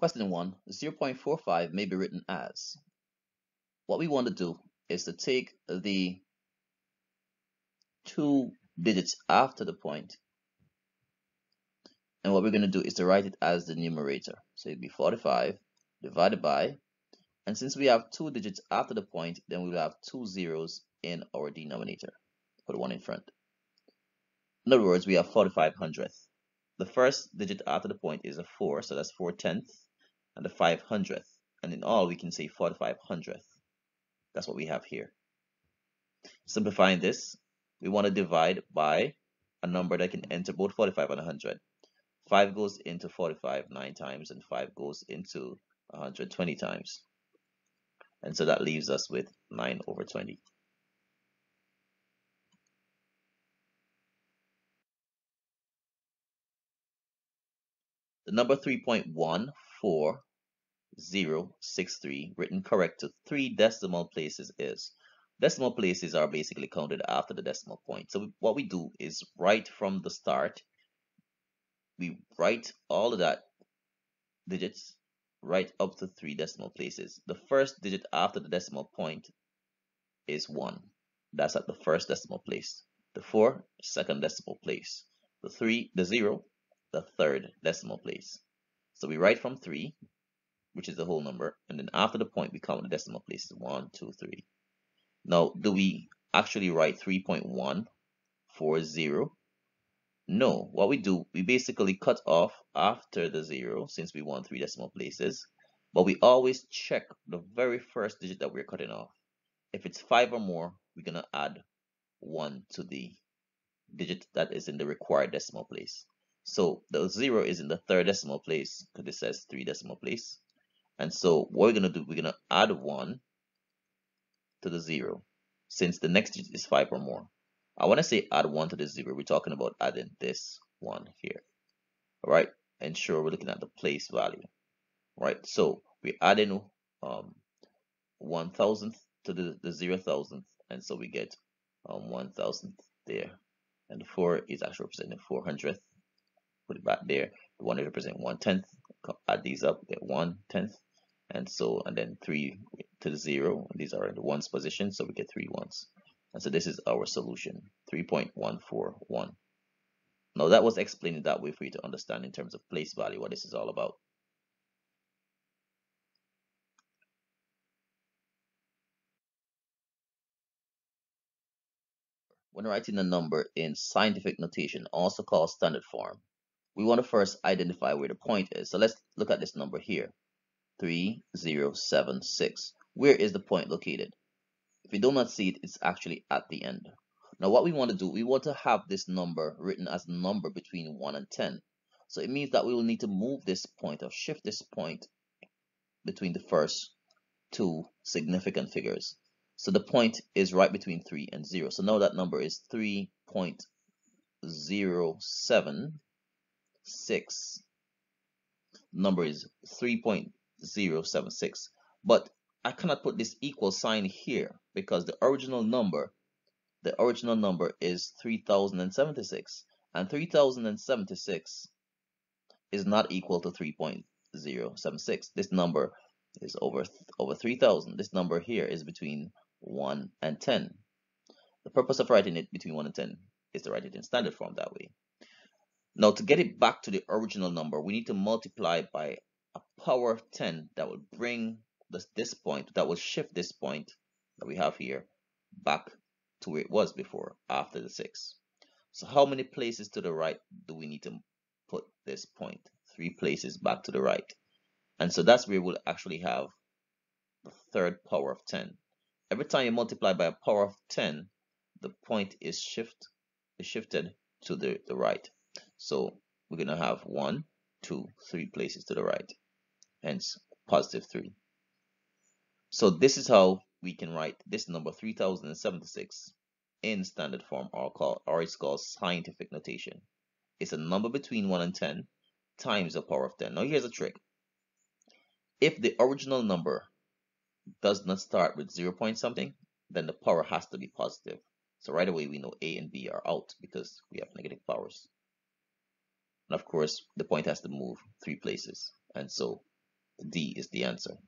Question 1. 0.45 may be written as. What we want to do is to take the 2 digits after the point, and what we're going to do is to write it as the numerator. So it'd be 45 divided by, and since we have 2 digits after the point, then we'll have 2 zeros in our denominator. Put 1 in front. In other words, we have 45 hundredths. The first digit after the point is a 4, so that's 4 tenths, and the 5 hundredth. And in all, we can say 45 hundredths. That's what we have here. Simplifying this, we want to divide by a number that can enter both 45 and 100. 5 goes into 45 9 times, and 5 goes into 100 20 times. And so that leaves us with 9 over 20. The number 3.14063 written correct to 3 decimal places is. Decimal places are basically counted after the decimal point. So what we do is right from the start, we write all of that digits right up to 3 decimal places. The first digit after the decimal point is 1. That's at the first decimal place. The 4, second decimal place. The 3, the 0, the third decimal place. So we write from 3, which is the whole number, and then after the point we count the decimal places 1, 2, 3. Now, do we actually write 3.140? No. What we do, we basically cut off after the 0 since we want 3 decimal places, but we always check the very first digit that we're cutting off. If it's 5 or more, we're going to add 1 to the digit that is in the required decimal place. So the 0 is in the third decimal place because it says 3 decimal place. And so what we're going to do, we're going to add 1 to the 0 since the next digit is 5 or more. I want to say add 1 to the 0. We're talking about adding this 1 here. All right. Ensure we're looking at the place value. All right. So we add in 1,000th to the 0,000th. And so we get 1,000th there. And the 4 is actually representing 400th. Put it back there. The 1 is representing 1/10. Add these up, get 1/10. And so, and then 3 to the 0. These are in the ones position, so we get 3 ones. And so this is our solution, 3.141. Now that was explained that way for you to understand in terms of place value what this is all about. When writing a number in scientific notation, also called standard form, we want to first identify where the point is. So let's look at this number here, 3076. Where is the point located? If you do not see it, it's actually at the end. Now what we want to do, we want to have this number written as a number between 1 and 10. So it means that we will need to move this point or shift this point between the first 2 significant figures. So the point is right between 3 and 0. So now that number is 3.076. Number is 3.076. But I cannot put this equal sign here because the original number is 3076, and 3076 is not equal to 3.076. This number is over 3000. This number here is between 1 and 10. The purpose of writing it between 1 and 10 is to write it in standard form that way. Now to get it back to the original number, we need to multiply by a power of 10 that will bring this point, that will shift this point that we have here back to where it was before, after the 6. So how many places to the right do we need to put this point? 3 places back to the right. And so that's where we'll actually have the third power of 10. Every time you multiply by a power of 10, the point is shifted to the right. So we're going to have 1, 2, 3 places to the right, hence positive 3. So this is how we can write this number 3076 in standard form, or it's called scientific notation. It's a number between 1 and 10 times the power of 10. Now here's a trick. If the original number does not start with 0 point something, then the power has to be positive. So right away we know A and B are out because we have negative powers. And of course the point has to move 3 places. And so D is the answer.